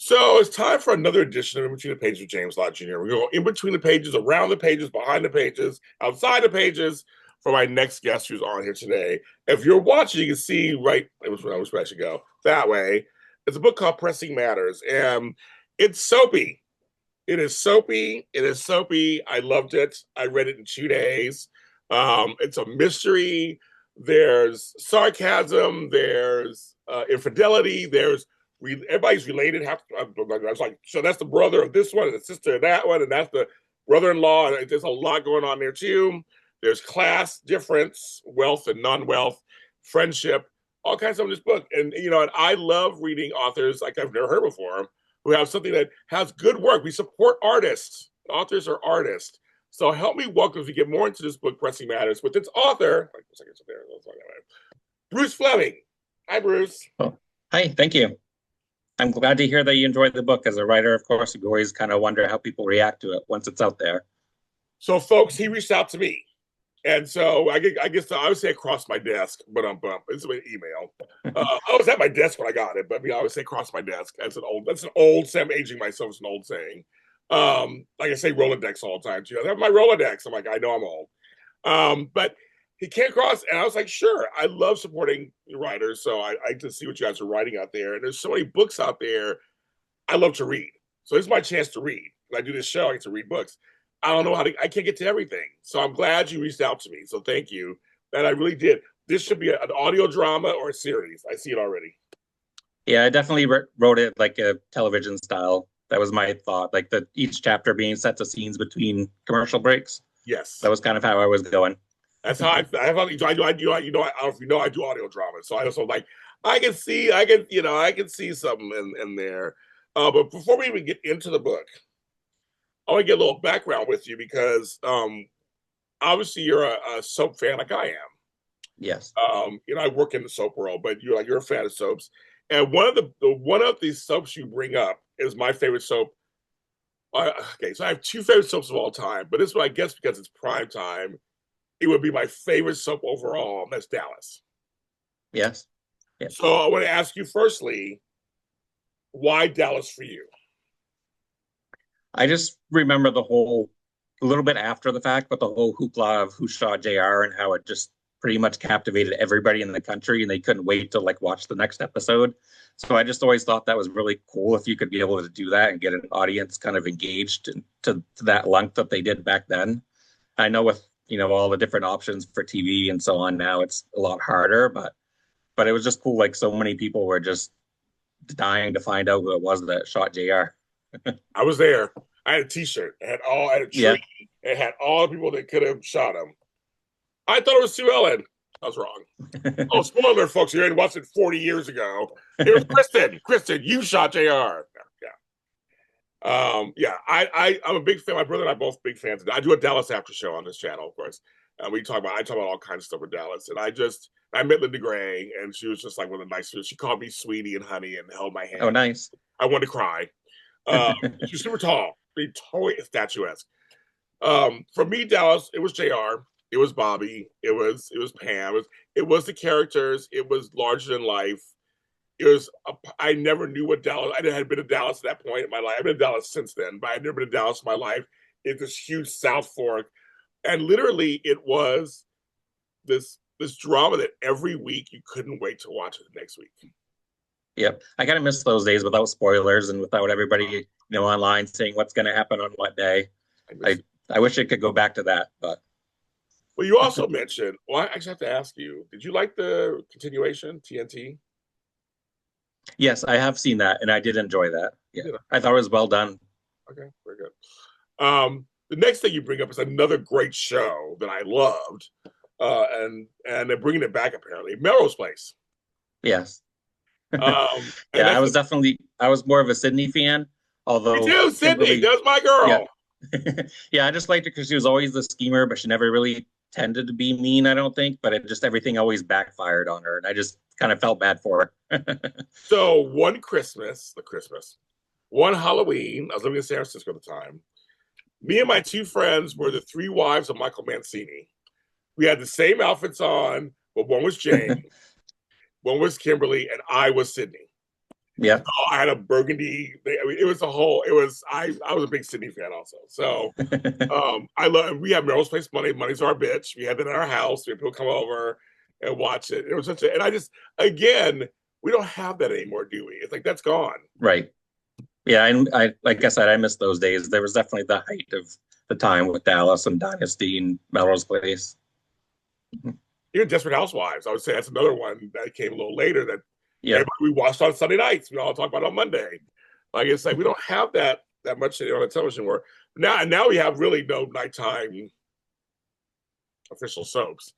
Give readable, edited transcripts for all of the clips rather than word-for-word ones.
So it's time for another edition of In Between the Pages with James Lott Jr. We're going in between the pages, around the pages, behind the pages, outside the pages for my next guest who's on here today. If you're watching, you can see right, it was where I should go, that way. It's a book called Pressing Matters, and it's soapy. It is soapy. It is soapy. I loved it. I read it in 2 days. It's a mystery. There's sarcasm. There's infidelity. Everybody's related. I was like, so that's the brother of this one, and the sister of that one, and that's the brother-in-law. And there's a lot going on there too. There's class difference, wealth and non-wealth, friendship, all kinds of stuff in this book. And I love reading authors like I've never heard before who have something that has good work. We support artists. Authors are artists. So help me welcome as we get more into this book, Pressing Matters, with its author, Bruce Fleming. Hi, Bruce. Oh, hi, thank you. I'm glad to hear that you enjoyed the book. As a writer, of course, you always kind of wonder how people react to it once it's out there. So, folks, he reached out to me. And so I guess I would say across my desk, but it's an email. I was at my desk when I got it, but I would say across my desk. That's an old I'm aging myself. It's an old saying. Like I say Rolodex all the time too. I have my Rolodex. I'm like, I know I'm old. But he came across and I was like, sure, I love supporting writers. So I just see what you guys are writing out there. And there's so many books out there I love to read. So this is my chance to read. When I do this show, I get to read books. I don't know I can't get to everything. So I'm glad you reached out to me. So thank you. And I really did. This should be an audio drama or a series. I see it already. Yeah, I definitely wrote it like a television style. That was my thought, like each chapter being sets of scenes between commercial breaks. Yes. That was kind of how I was going. That's how I do. I don't know if you know I do audio drama. So I also like I can see something in there. But before we even get into the book, I want to get a little background with you because obviously you're a soap fan like I am. Yes. I work in the soap world, but you're a fan of soaps. And one of these soaps you bring up is my favorite soap. Okay, so I have two favorite soaps of all time, but this one I guess because it's prime time, it would be my favorite soap overall, and that's Dallas. Yes. Yes. So I want to ask you firstly, why Dallas for you? I just remember a little bit after the fact, but the whole hoopla of who shot JR and how it just pretty much captivated everybody in the country and they couldn't wait to like watch the next episode. So I just always thought that was really cool if you could be able to do that and get an audience kind of engaged to that length that they did back then. I know with, all the different options for TV and so on now, it's a lot harder, but it was just cool. Like so many people were just dying to find out who it was that shot JR. I was there. I had a T-shirt. I had a tree. Yeah. It had all the people that could have shot him. I thought it was Sue Ellen. I was wrong. Oh, spoiler, folks! You watched it 40 years ago. It was Kristen. Kristen, you shot Jr. Yeah. I'm a big fan. My brother and I are both big fans. I do a Dallas after show on this channel, of course. I talk about all kinds of stuff with Dallas. And I met Linda Gray, and she was just like one of the nicest. She called me sweetie and honey and held my hand. Oh, nice. I wanted to cry. She's super tall, totally statuesque. For me, Dallas, it was JR, it was Bobby, it was Pam, it was the characters, it was larger than life. I never knew what Dallas. I had been to Dallas at that point in my life. I've been to Dallas since then, but I'd never been to Dallas in my life. It's this huge South Fork, and literally, it was this drama that every week you couldn't wait to watch it the next week. Yep. I kind of miss those days without spoilers and without everybody, online saying what's going to happen on what day. I wish it could go back to that, but. Well, you also mentioned, I actually have to ask you, did you like the continuation, TNT? Yes, I have seen that, and I did enjoy that. Yeah, I thought it was well done. Okay, very good. The next thing you bring up is another great show that I loved, and they're bringing it back apparently, Melrose Place. Yes. Yeah, I was more of a Sydney fan, although me too, Sydney, that was my girl. Yeah, yeah, I just liked her because she was always the schemer, but she never really tended to be mean, I don't think, but everything always backfired on her, and I just kind of felt bad for her. So one Halloween, I was living in San Francisco at the time. Me and my two friends were the three wives of Michael Mancini. We had the same outfits on, but one was Jane, one was Kimberly, and I was Sydney. Yeah. I had a burgundy. I mean, it was a whole. It was. I was a big Sydney fan also. So I love. We have Meryl's Place Money. Money's our bitch. We had it in our house. People come over and watch it. It was such a. And I just again, we don't have that anymore, do we? It's like that's gone. Right. Yeah, I like I said, I miss those days. There was definitely the height of the time with Dallas and Dynasty and Melrose Place. Even Desperate Housewives. I would say that's another one that came a little later that Yeah. everybody we watched on Sunday nights. We all talk about on Monday. Like it's like we don't have that much on the television anymore. Now we have really no nighttime official soaps.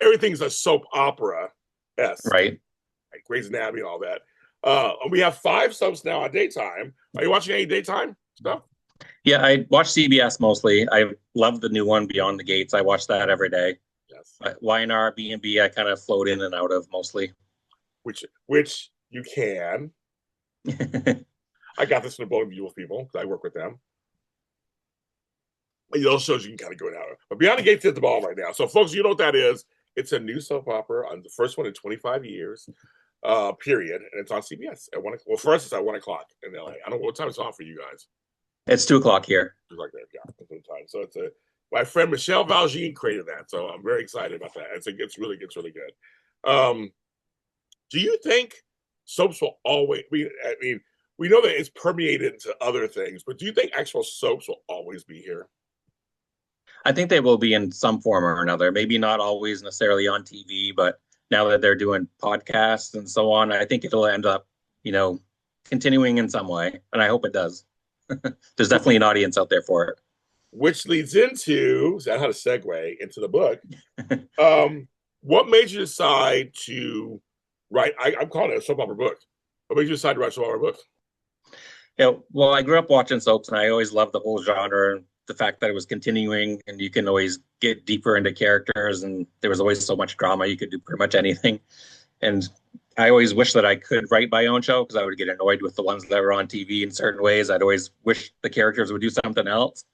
Everything's a soap opera esque, Right. like Grey's Anatomy and all that. We have 5 soaps now on daytime. Are you watching any daytime stuff? Yeah, I watch CBS mostly. I love the new one, Beyond the Gates. I watch that every day. Yes. YNR, B&B, I kind of float in and out of mostly. Which you can. I got this in a boat view with people because I work with them. Those shows you can kind of go out. But Beyond the Gates is the ball right now. So, folks, you know what that is? It's a new soap opera on the first one in 25 years, period. And it's on CBS at 1 o'clock. Well, for us, it's at 1 o'clock in LA. I don't know what time it's on for you guys. It's 2 o'clock here. It's like that, yeah. Time. So it's my friend Michelle Valjean created that. So I'm very excited about that. It's really good. Do you think soaps will always I mean, we know that it's permeated into other things, but do you think actual soaps will always be here? I think they will be in some form or another. Maybe not always necessarily on TV, but now that they're doing podcasts and so on, I think it'll end up, continuing in some way. And I hope it does. There's definitely an audience out there for it. Which leads into, is that how to segue into the book? What made you decide to write? I'm calling it a soap opera book. What made you decide to write a soap opera book? Yeah, well, I grew up watching soaps, and I always loved the whole genre and the fact that it was continuing, and you can always get deeper into characters, and there was always so much drama. You could do pretty much anything. And I always wish that I could write my own show because I would get annoyed with the ones that were on TV in certain ways. I'd always wish the characters would do something else.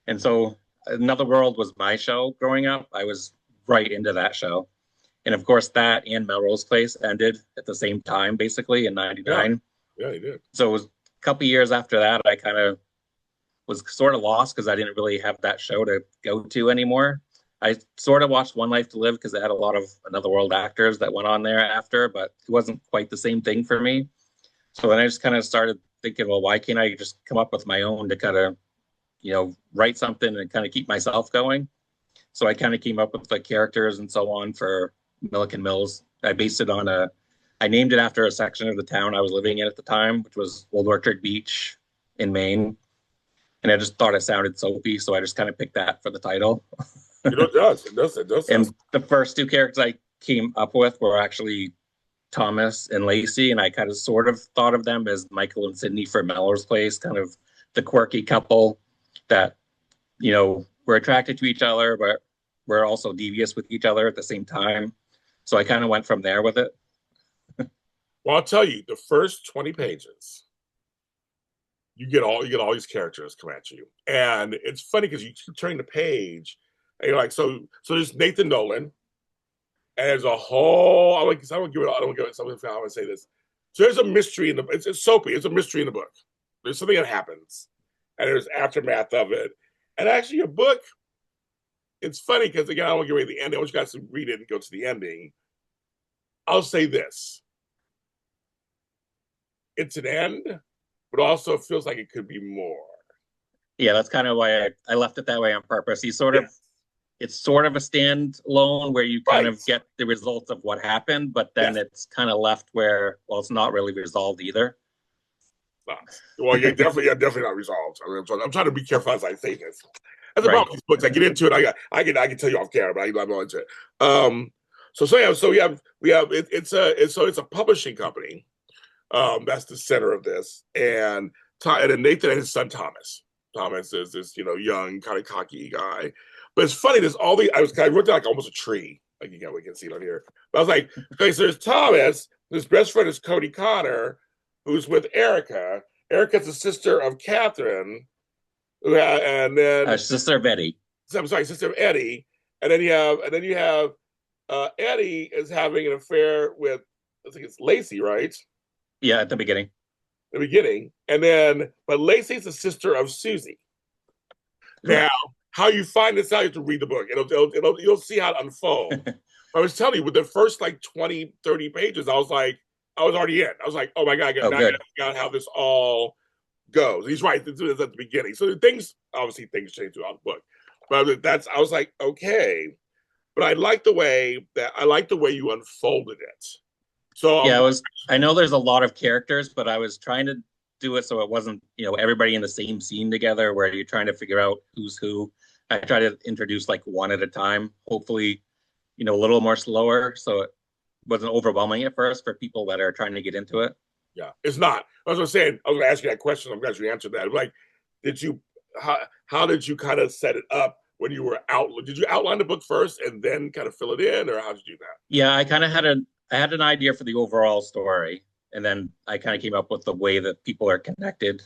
And so Another World was my show growing up. I was right into that show. And of course, that and Melrose Place ended at the same time, basically in '99. Yeah, you did. So it was a couple years after that, I kind of was sort of lost because I didn't really have that show to go to anymore. I sort of watched One Life to Live because it had a lot of Another World actors that went on there after, but it wasn't quite the same thing for me. So then I just kind of started thinking, well, why can't I just come up with my own to kind of, write something and kind of keep myself going? So I kind of came up with the characters and so on for Milliken Mills. I named it after a section of the town I was living in at the time, which was Old Orchard Beach in Maine. And I just thought it sounded soapy, so I just kind of picked that for the title. It does. It does. And the first 2 characters I came up with were actually Thomas and Lacey, and I kind of sort of thought of them as Michael and Sydney for Melrose Place, kind of the quirky couple that, were attracted to each other, but were also devious with each other at the same time. So I kind of went from there with it. Well, I'll tell you, the first 20 pages, you get all these characters come at you, and it's funny because you keep turning the page, and you're like, so there's Nathan Nolan, and there's a whole. I don't give it. Something I want to say this. So there's a mystery in the. It's soapy. It's a mystery in the book. There's something that happens, and there's aftermath of it. And actually, your book, it's funny because again, I don't want to give away the ending. I want you guys to read it and go to the ending. I'll say this: it's an end, but also feels like it could be more. Yeah, that's kind of why I left it that way on purpose. It's sort of a standalone where you kind of get the results of what happened, but then it's kind of left where, well, it's not really resolved either. Well, you're definitely not resolved. I'm trying to be careful as I say this. That's the problem with these books. I get into it. I can tell you off camera, but I'm not into it. It's a publishing company. That's the center of this, and Nathan and his son Thomas. Thomas is this young kind of cocky guy, but it's funny. There's all the I wrote down like almost a tree. Like we can see it on here. But I was like, okay, so there's Thomas. His best friend is Cody Connor, who's with Erica. Erica's the sister of Catherine, and then sister of Eddie. I'm sorry, sister of Eddie. And then you have Eddie is having an affair with, I think it's Lacey, right? Yeah, at the beginning. The beginning, and then but Lacey's the sister of Susie. Now, Correct. how you find this out, you have to read the book. You'll see how it unfolds. I was telling you, with the first like 20, 30 pages, I was already in. I was like, oh my God, Oh, now I got to good. figure out how this all goes. He's right. This is at the beginning. So things, obviously, things change throughout the book. But I was like, okay. But I like the way you unfolded it. So Yeah, I know there's a lot of characters, but I was trying to do it so it wasn't, everybody in the same scene together where you're trying to figure out who's who. I try to introduce like one at a time, hopefully, a little more slower so it wasn't overwhelming at first for people that are trying to get into it. yeah, it's not. I was saying, I was going to ask you that question. I'm glad you answered that. Like, did you, how did you kind of set it up when you were out? Did you outline the book first and then kind of fill it in, or how did you do that? Yeah, I had an idea for the overall story, and then I kind of came up with the way that people are connected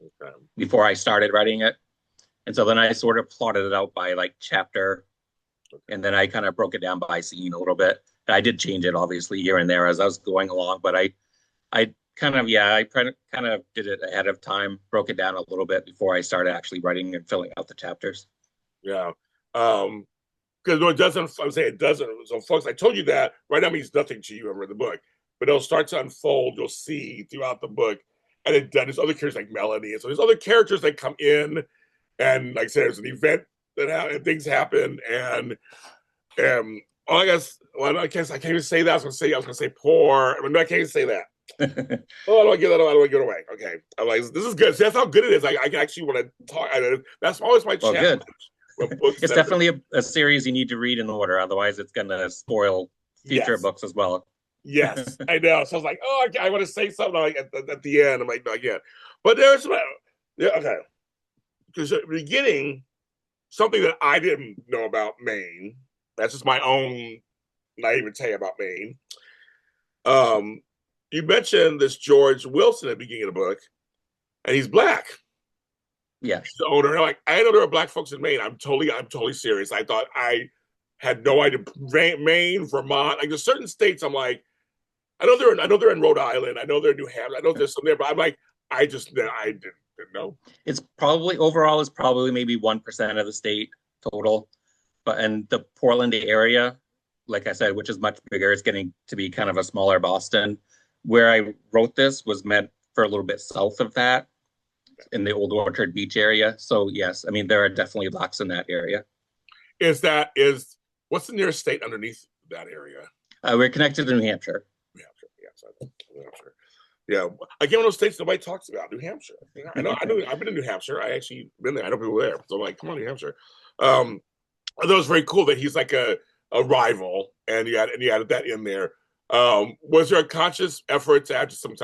Okay. before I started writing it. And so then I sort of plotted it out by like chapter, and then I kind of broke it down by scene a little bit. And I did change it obviously here and there as I was going along, but I kind of yeah, I kind of did it ahead of time, broke it down a little bit before I started actually writing and filling out the chapters. Yeah. Because no, it doesn't. I'm saying it doesn't. So, folks, I told you that right now means nothing to you. Ever read the book, but it'll start to unfold. You'll see throughout the book, and there's other characters like Melanie, and so there's other characters that come in, and like I said, there's an event that and things happen, and oh, I guess. Well, I guess I can't even say that. I was gonna say poor. I mean, I can't even say that. Oh, I don't get that. I don't want to get away. Okay, I'm like, this is good. See, that's how good it is. I actually want to talk. That's always my Well, challenge good. with books It's that. definitely a series you need to read in order, otherwise it's going to spoil future Yes, books as well. yes, I know. So I was like, oh, I want to say something like at the end. I'm like, no, again, but there's yeah, okay. Because at the beginning, something that I didn't know about Maine. That's just my own naivete about Maine. Um, you mentioned this George Wilson at the beginning of the book, and he's black. He's Yes. the owner. Like I know there are black folks in Maine. I'm totally serious. I thought I had no idea. Maine, Vermont, like there's certain states. I'm like, I know they're in Rhode Island. I know they're in New Hampshire. I know there's some there, but I'm like, I didn't know. It's probably overall is probably maybe 1% of the state total. But in the Portland area, like I said, which is much bigger, it's getting to be kind of a smaller Boston. Where I wrote this was meant for a little bit south of that in the Old Orchard Beach area. So yes, I mean there are definitely blacks in that area. Is what's the nearest state underneath that area? We're connected to New Hampshire. New Hampshire. Yes, New Hampshire. Yeah, again, one of those states nobody talks about. New Hampshire. I know. I've been to New Hampshire. I actually been there. I know people there. So I'm like, come on, New Hampshire. Um, I thought it was very cool that he's like a rival, and you added that in there. Was there a conscious effort to add some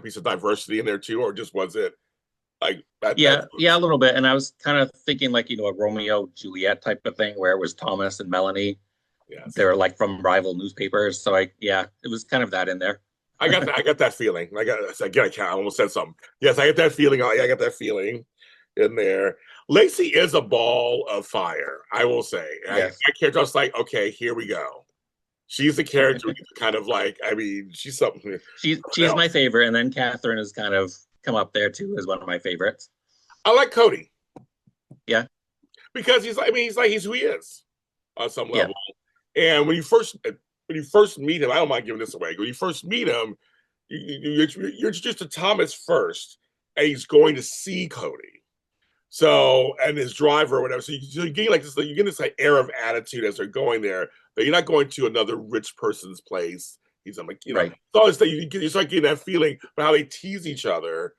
piece of diversity in there too, or just was it like that Yeah, a little bit. And I was kind of thinking like, a Romeo Juliet type of thing where it was Thomas and Melanie. yes. They're like from rival newspapers. So yeah, it was kind of that in there. I got that feeling. I almost said something. Yes, I get that feeling. I got that feeling in there. Lacey is a ball of fire, I will say. Yes. I character, I was like, okay, here we go. She's a character kind of like, I mean, she's something She's my else. favorite, and then Catherine has kind of come up there too as one of my favorites. I like Cody Yeah, because he's who he is on some yeah, level. And when you first meet him, I don't mind giving this away. When you first meet him, you're introduced to Thomas first, and he's going to see Cody. So and his driver or whatever. So you get like this, you get this like air of attitude as they're going there. But you're not going to another rich person's place. He's I'm like, right. it's always that you start getting that feeling about how they tease each other.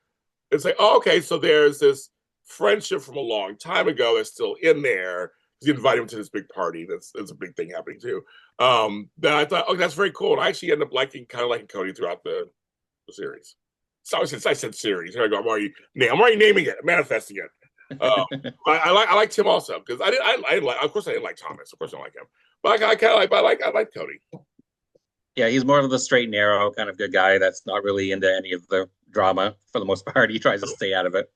It's like, oh, okay, so there's this friendship from a long time ago that's still in there. You invite him to this big party. That's a big thing happening too. That I thought, oh, that's very cool. And I actually ended up kind of liking Cody throughout the series. So since I said series, here I go. I'm already naming it, manifesting it. Uh, I like Tim also because I like. Of course, I didn't like Thomas. Of course, I don't like him. But I kind of I like Cody. Yeah, he's more of the straight and narrow kind of good guy that's not really into any of the drama for the most part. He tries to stay out of it.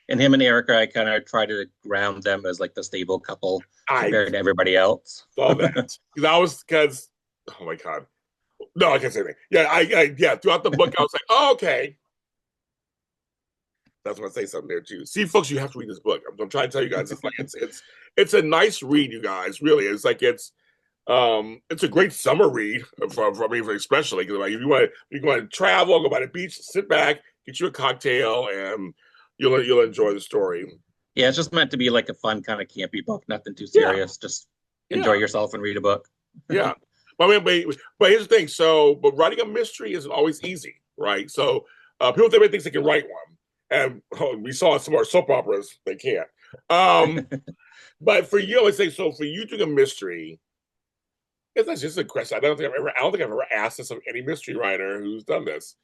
And him and Erica, I kind of try to ground them as like the stable couple I compared to everybody else. saw that because oh my god, No, I can't say anything. Yeah, yeah. Throughout the book, I was like, oh, okay. That's when I say something there too. See, folks, you have to read this book. I'm trying to tell you guys, it's like it's a nice read, you guys. Really, it's like it's a great summer read for me, especially because like if you want to travel, go by the beach, sit back, get you a cocktail, and you'll enjoy the story. Yeah, it's just meant to be like a fun kind of campy book, nothing too Yeah, serious. Just enjoy yeah, yourself and read a book. yeah. But I mean, but here's the thing. So, but writing a mystery isn't always easy, right? So, people think they can write one, and we saw some more soap operas they can't. Um, but for you, I would say so. For you doing a mystery, it's not just a question. I don't think I've ever asked this of any mystery writer who's done this.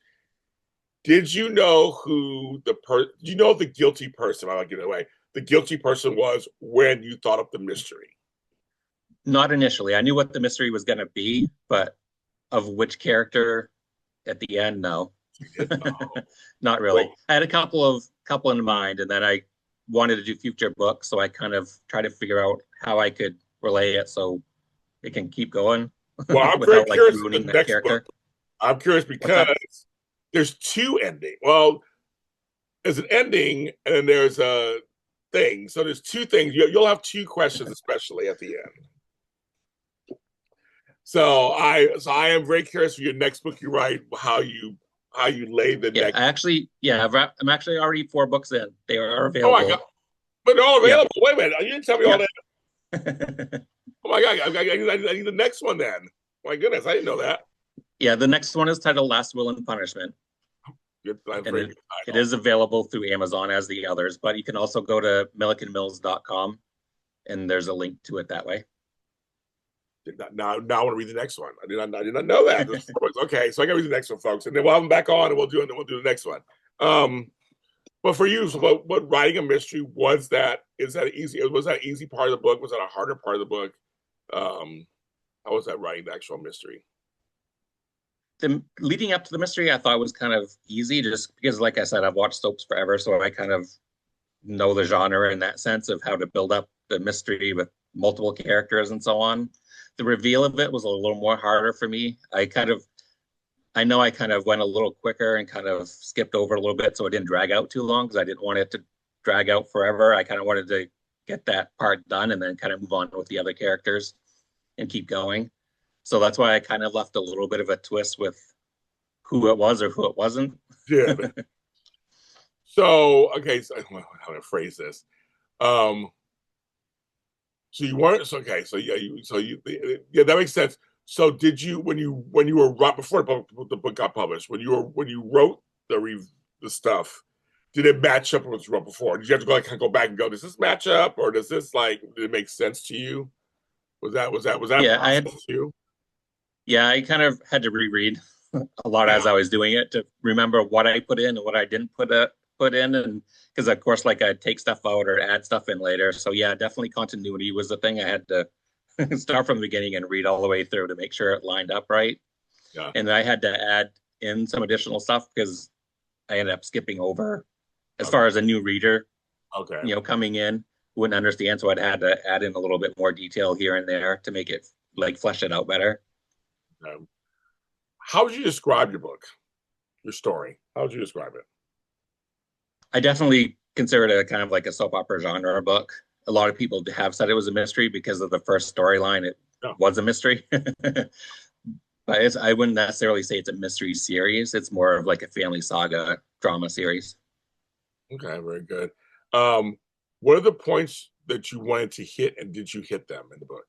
Did you know who do you know the guilty person? I like it away. The guilty person was when you thought up the mystery. Not initially. I knew what the mystery was going to be, but of which character at the end, no. You didn't know. Not really. Well, I had a couple in mind, and then I wanted to do future books, so I kind of tried to figure out how I could relay it so it can keep going well, I'm very without like curious for ruining the that next book. character. I'm curious What's because that? there's two endings. Well, there's an ending and then there's a thing. So there's two things. You'll have two questions, especially at the end. So I am very curious for your next book you write, how you lay the Yeah, next. I'm actually already 4 books in. They are Oh my god! available. But they're all Yep. available. Wait a minute, you didn't tell me all Yeah. that. Oh my god! I need the next one then. My goodness, I didn't know that. Yeah, the next one is titled Last Will and Punishment, Good, and very good it title. is available through Amazon as the others, but you can also go to millikenmills.com and there's a link to it that way. Now I want to read the next one. I did not know that. Okay, so I got to read the next one, folks, and then we'll have them back on, and we'll do the next one. Um, but for you, so what writing a mystery was that? Is that easy? Was that easy part of the book? Was that a harder part of the book? Um, how was that writing the actual mystery? The leading up to the mystery I thought was kind of easy just because like I said I've watched soaps forever, so I kind of know the genre in that sense of how to build up the mystery with multiple characters and so on. The reveal of it was a little more harder for me. I know I kind of went a little quicker and kind of skipped over a little bit so it didn't drag out too long because I didn't want it to drag out forever. I kind of wanted to get that part done and then kind of move on with the other characters and keep going. So that's why I kind of left a little bit of a twist with who it was or who it wasn't. Did so? Okay, so how to phrase this? Um, so you weren't so okay. So yeah, yeah, that makes sense. So did you when you were right before the book got published when you wrote the stuff? Did it match up with what you wrote before? Did you have to go like kind of go back and go, does this match up or does this like did it make sense to you? Was that a yeah, process too? I kind of had to reread a lot Yeah, as I was doing it to remember what I put in and what I didn't put in, and because of course, like I'd take stuff out or add stuff in later. So yeah, definitely continuity was the thing. I had to start from the beginning and read all the way through to make sure it lined up right, yeah. and I had to add in some additional stuff because I ended up skipping over as Okay, far as a new reader, okay. coming in wouldn't understand, so I'd had to add in a little bit more detail here and there to make it like flesh it out better. Um, how would you describe your book, your story? How would you describe it? I definitely consider it a kind of like a soap opera genre book. A lot of people have said it was a mystery because of the first storyline. It Yeah. was a mystery, but I wouldn't necessarily say it's a mystery series. It's more of like a family saga drama series. Okay, very good. Um, what are the points that you wanted to hit, and did you hit them in the book?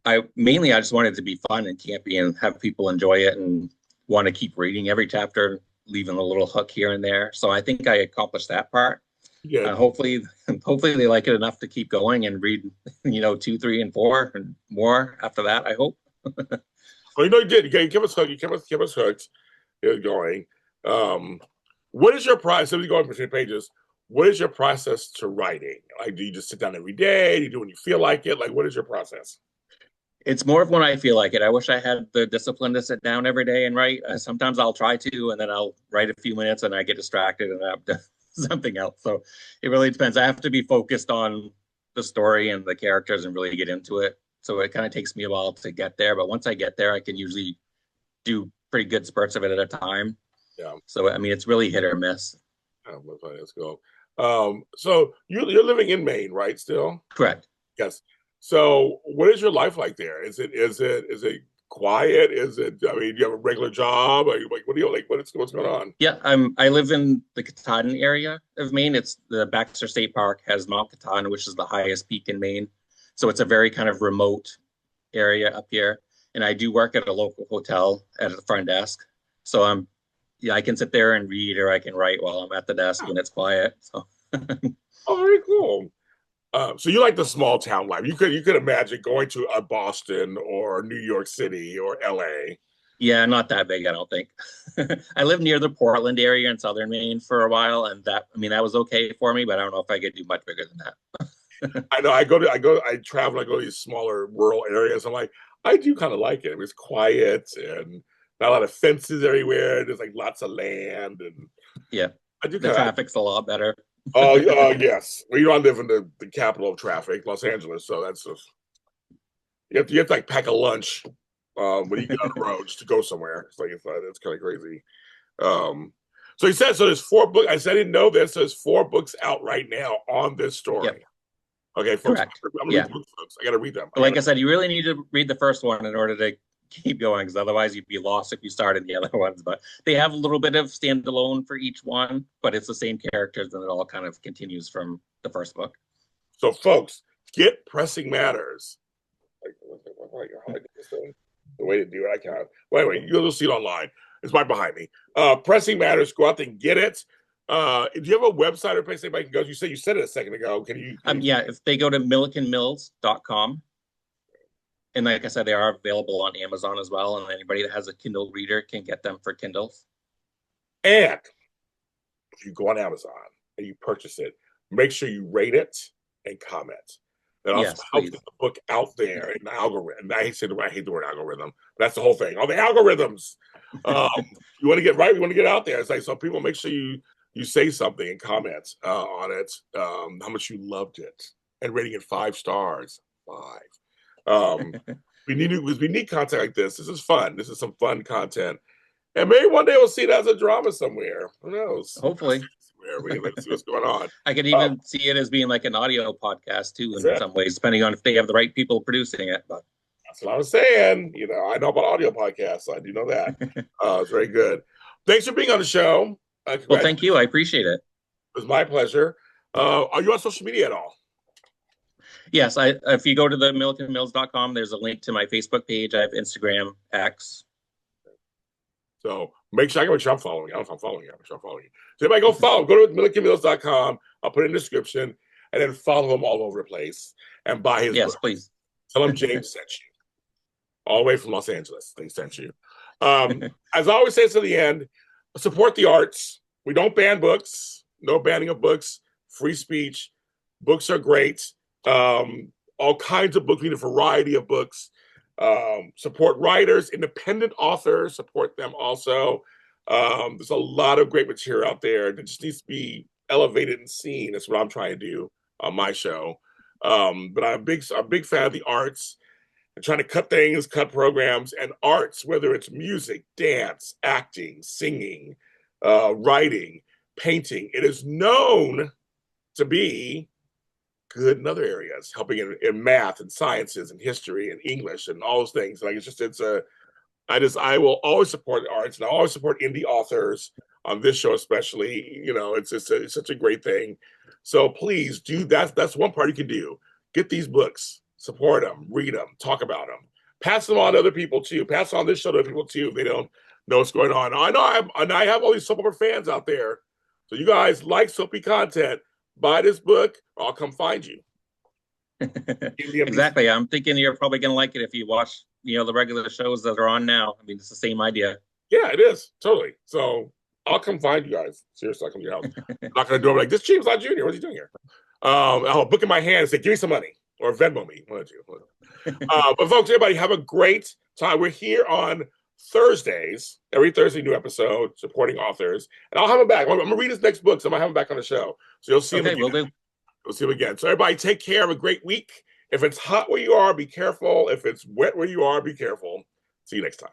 I just wanted it to be fun and campy and have people enjoy it and want to keep reading every chapter, leaving a little hook here and there. So I think I accomplished that part. Yeah. Hopefully, hopefully they like it enough to keep going and read, 2, 3, and 4 and more after that. I hope. Oh, you know you did. You kept us hooked. You kept us hooked. It going. Um, what is your process? So we go between pages. What is your process to writing? Like, do you just sit down every day? Do you do when you feel like it? Like, what is your process? It's more of when I feel like it. I wish I had the discipline to sit down every day and write. Sometimes I'll try to, and then I'll write a few minutes and I get distracted and I have to something else. So it really depends. I have to be focused on the story and the characters and really get into it. So it kind of takes me a while to get there. But once I get there, I can usually do pretty good spurts of it at a time. Yeah. So, I mean, it's really hit or miss. Oh, let's go. So you're living in Maine, right? Still? Correct. Yes. So what is your life like there? Is it quiet? Is it? I mean, do you have a regular job? Are you like what do you like? What's going on? Yeah, I live in the Katahdin area of Maine. It's the Baxter State Park has Mount Katahdin, which is the highest peak in Maine. So it's a very kind of remote area up here. And I do work at a local hotel at the front desk. So yeah, I can sit there and read or I can write while I'm at the desk Yeah. when it's quiet. So Oh, very cool. So you like the small town life. You could imagine going to a Boston or New York City or LA. yeah, not that big, I don't think. I lived near the Portland area in southern Maine for a while, and that was okay for me, but I don't know if I could do much bigger than that. I know I travel, I go to these smaller rural areas. I'm like, I do kind of like it. It's quiet and not a lot of fences everywhere. There's like lots of land and Yeah, I do the kind of traffic's a lot better. yes. Well, you don't live in the capital of traffic, Los Angeles, so that's just you have to like pack a lunch when you get on the road just to go somewhere. It's kind of crazy. Um, so he said so. There's 4 books. I said I didn't know this. So there's 4 books out right now on this story. Yep, Okay, folks. correct. I'm gonna read Yeah. the books, folks. I got to read them. But like I said, you really need to read the first one in order to keep going, because otherwise you'd be lost if you started the other ones. But they have a little bit of standalone for each one, but it's the same characters, and it all kind of continues from the first book. So, folks, get Pressing Matters. How I do this thing? The way to do it, I can't. Well, anyway, you'll see it online. It's right behind me. Pressing Matters. Go out there and get it. Do you have a website or place anybody can go? You said it a second ago. Can you? Yeah, if they go to millikenmills.com, and like I said, they are available on Amazon as well, and anybody that has a Kindle reader can get them for Kindles. And if you go on Amazon and you purchase it, make sure you rate it and comment. That also Yes, helps please. get the book out there in the algorithm. I hate the word algorithm, but that's the whole thing. All the algorithms. Um, you want to get right. You want to get out there. It's like so. People make sure you say something and comment on it. How much you loved it and rating it 5 stars. 5. Um, we need content like this. This is fun. This is some fun content. And maybe one day we'll see it as a drama somewhere. Who knows? Hopefully. Let's see what's going on. I could even see it as being like an audio podcast too, in That's it. some ways, depending on if they have the right people producing it. But That's what I was saying. I know about audio podcasts. So I do know that. It's very good. Thanks for being on the show. well, thank you. I appreciate it. It was my pleasure. Are you on social media at all? Yes, if you go to the millikenmills.com, there's a link to my Facebook page. I have Instagram, X. So make sure I'm following you. I don't know if I'm following you. Make sure I'm following you. So everybody go to millikenmills.com. I'll put it in the description and then follow him all over the place and buy his Yes, book. please. Tell him James sent you. All the way from Los Angeles. They sent you. As I always say to the end, support the arts. We don't ban books. No banning of books. Free speech. Books are great. All kinds of books. We need a variety of books. Support writers, independent authors, support them also. There's a lot of great material out there that just needs to be elevated and seen. That's what I'm trying to do on my show. But I'm a big fan of the arts and trying to cut programs and arts, whether it's music, dance, acting, singing, writing, painting. It is known to be good in other areas, helping in math and sciences and history and English and all those things. Like I will always support the arts and I always support indie authors on this show, especially. It's such a great thing. So please do that. That's one part you can do. Get these books, support them, read them, talk about them, pass them on to other people too. Pass on this show to other people too if they don't know what's going on. I have all these soap opera fans out there. So you guys like soapy content. Buy this book, or I'll come find you. Exactly. I'm thinking you're probably going to like it if you watch, the regular shows that are on now. I mean, it's the same idea. Yeah, it is. Totally. So I'll come find you guys. Seriously, I'll come to your house. I'm not going to do it like, this James Lott Jr., what's he doing here? I'll have a book in my hand and say, give me some money, or Venmo me. One of you. But folks, everybody, have a great time. We're here on Thursdays, every Thursday, new episode, supporting authors. And I'll have him back. I'm going to read his next book, so I'm going to have him back on the show. So you'll see him again. We'll do. We'll see him again. So everybody, take care. Have a great week. If it's hot where you are, be careful. If it's wet where you are, be careful. See you next time.